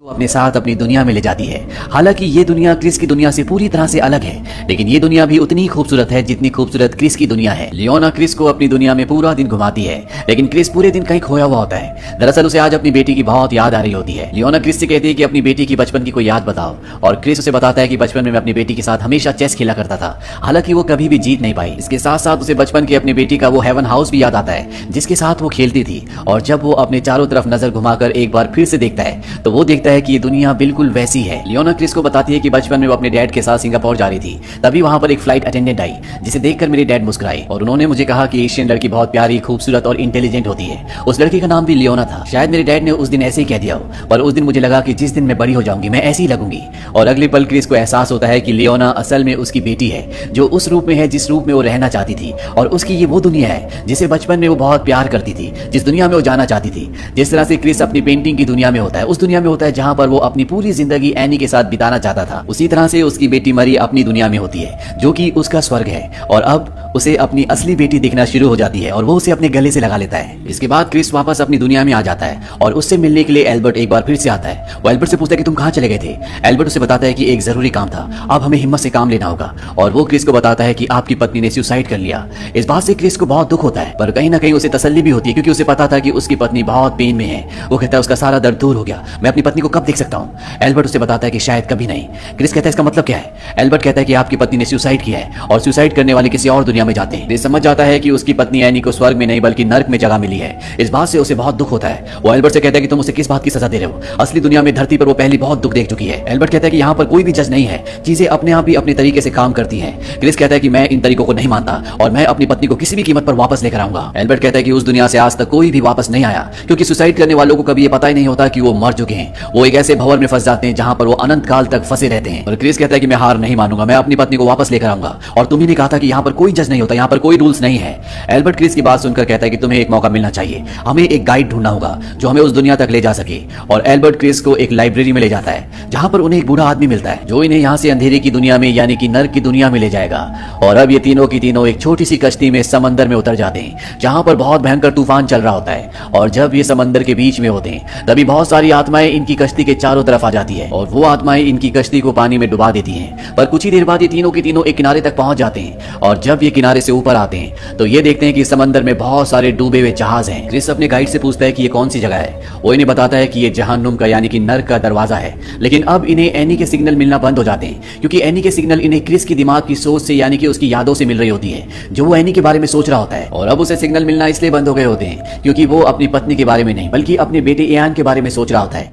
तो अपने साथ अपनी दुनिया में ले जाती है। हालांकि ये दुनिया क्रिस की दुनिया से पूरी तरह से अलग है, लेकिन ये दुनिया भी उतनी ही खूबसूरत है जितनी खूबसूरत क्रिस की दुनिया है। लियोना क्रिस को अपनी दुनिया में पूरा दिन घुमाती है, लेकिन क्रिस पूरे दिन कहीं खोया हुआ होता है। दरअसल उसे आज अपनी बेटी की बहुत याद आ रही होती है। लियोना क्रिस से कहती है कि अपनी बेटी की बचपन की कोई याद बताओ, और क्रिस उसे बताता है कि बचपन में मैं अपनी बेटी के साथ हमेशा चेस खेला करता था। हालांकि वो कभी भी जीत नहीं पाई। इसके साथ साथ उसे बचपन की अपनी बेटी का वो हेवन हाउस भी याद आता है जिसके साथ वो खेलती थी। और जब वो अपने चारों तरफ नजर घुमाकर एक बार फिर से देखता है तो वो देखता है कि ये दुनिया बिल्कुल वैसी है। लियोना क्रिस को बताती है कि बचपन में वो अपने डैड के साथ सिंगापुर जा रही थी, तभी वहां पर एक फ्लाइट अटेंडेंट आई जिसे देखकर मेरे डैड मुस्कुराए और उन्होंने मुझे कहा कि एशियन लड़की बहुत प्यारी, खूबसूरत और इंटेलिजेंट होती है। उस लड़की का नाम भी लियोना था। शायद मेरे डैड ने उस दिन ऐसे ही कह दिया हो, पर उस दिन मुझे लगा कि जिस दिन मैं बड़ी हो जाऊंगी मैं ऐसी ही लगूंगी। और अगले पल क्रिस को एहसास होता है कि लियोना असल में उसकी बेटी है, जो उस रूप में है जिस रूप में वो रहना चाहती थी। और उसकी ये वो दुनिया है जिसे बचपन में वो बहुत प्यार करती थी, जिस दुनिया में वो जाना चाहती थी। जिस तरह से क्रिस अपनी पेंटिंग की दुनिया में होता है, उस दुनिया में होता है जहां पर वो अपनी पूरी जिंदगी एनी के साथ बिताना चाहता था, उसी तरह से उसकी बेटी मरी अपनी दुनिया में होती है जो कि उसका स्वर्ग है। और अब उसे अपनी असली बेटी दिखना शुरू हो जाती है और वो उसे अपने गले से लगा लेता है। इसके बाद क्रिस वापस अपनी दुनिया में आ जाता है और उससे मिलने के लिए एल्बर्ट एक बार फिर से आता है। वो एल्बर्ट से पूछता है कि तुम कहां चले गए थे। एल्बर्ट उसे बताता है कि एक जरूरी काम था, अब हमें हिम्मत से काम लेना होगा। और वो क्रिस को बताता है कि आपकी पत्नी ने सुसाइड कर लिया। इस बात से क्रिस को बहुत दुख होता है, पर कहीं ना कहीं उसे तसल्ली भी होती है क्योंकि उसे पता था कि उसकी पत्नी बहुत पेन में है। वो कहता है उसका सारा दर्द दूर हो गया, मैं अपनी पत्नी को कब देख सकता हूँ। एल्बर्ट उसे बताता है कि शायद कभी नहीं। क्रिस कहता है इसका मतलब क्या है। एल्बर्ट कहता है कि आपकी पत्नी ने सुसाइड किया है और सुसाइड करने वाले किसी और दुनिया में जाते हैं। क्रिस समझ जाता है कि उसकी पत्नी एनी को स्वर्ग में नहीं बल्कि नर्क में जगह मिली है। इस बात से उसे बहुत दुख होता है। वो एल्बर्ट से कहता है कि तुम उसे किस बात की सजा दे रहे हो, असली दुनिया में धरती पर वो पहले बहुत दुख देख चुकी है। एल्बर्ट कहता है कि यहाँ पर कोई भी जज नहीं है, चीजें अपने आप ही अपने तरीके से काम करती हैं। क्रिस कहता है कि मैं इन तरीकों को नहीं मानता और मैं अपनी पत्नी को किसी भी कीमत पर वापस लेकर आऊंगा। एल्बर्ट कहता है कि उस दुनिया से आज तक कोई भी वापस नहीं आया क्योंकि सुसाइड करने वालों को कभी ये पता ही नहीं होता कि वो मर चुके हैं। वो एक ऐसे भंवर में फंस जाते हैं जहां पर वो अनंत काल तक फंसे रहते हैं। और क्रिस कहता है कि मैं हार नहीं मानूंगा, मैं अपनी पत्नी को वापस लेकर आऊंगा। और तुम्ही ने कहा था कि यहाँ पर कोई जज नहीं होता, यहाँ पर कोई रूल्स नहीं है। एल्बर्ट क्रिस की बात सुनकर कहता है कि तुम्हें एक मौका मिलना चाहिए, हमें एक गाइड ढूंढना होगा जो हमें उस दुनिया तक ले जा सके। और एल्बर्ट क्रिस को एक लाइब्रेरी में ले जाता है जहां पर उन्हें एक बूढ़ा आदमी मिलता है जो इन्हें यहाँ से अंधेरे की दुनिया में यानी कि नर्क की दुनिया में ले जाएगा। और अब ये तीनों की तीनों एक छोटी सी कश्ती में समंदर में उतर जाते हैं जहां पर बहुत भयंकर तूफान चल रहा होता है। और जब ये समंदर के बीच में होते हैं तभी बहुत सारी आत्माएं इनकी कश्ती के चारों तरफ आ जाती है और वो आत्माएं इनकी कश्ती को पानी में डुबा देती हैं। पर कुछ ही देर बाद ये तीनों की तीनों एक किनारे तक पहुंच जाते हैं। और जब ये किनारे से ऊपर आते हैं तो ये देखते हैं कि समंदर में बहुत सारे डूबे हुए जहाज हैं। क्रिस अपने गाइड से पूछता है कि ये कौन सी जगह है। वो इन्हें बताता है कि ये जहन्नुम का यानी कि नर्क का दरवाजा है। लेकिन अब इन्हें एनी के सिग्नल मिलना बंद हो जाते हैं क्योंकि एनी के सिग्नल इन्हें क्रिस की दिमाग की सोच से यानी कि उसकी यादों से मिल रही होती है जो वो एनी के बारे में सोच रहा होता है। और अब उसे सिग्नल मिलना इसलिए बंद हो गए होते हैं क्योंकि वो अपनी पत्नी के बारे में नहीं बल्कि अपने बेटे इयान के बारे में सोच रहा होता है।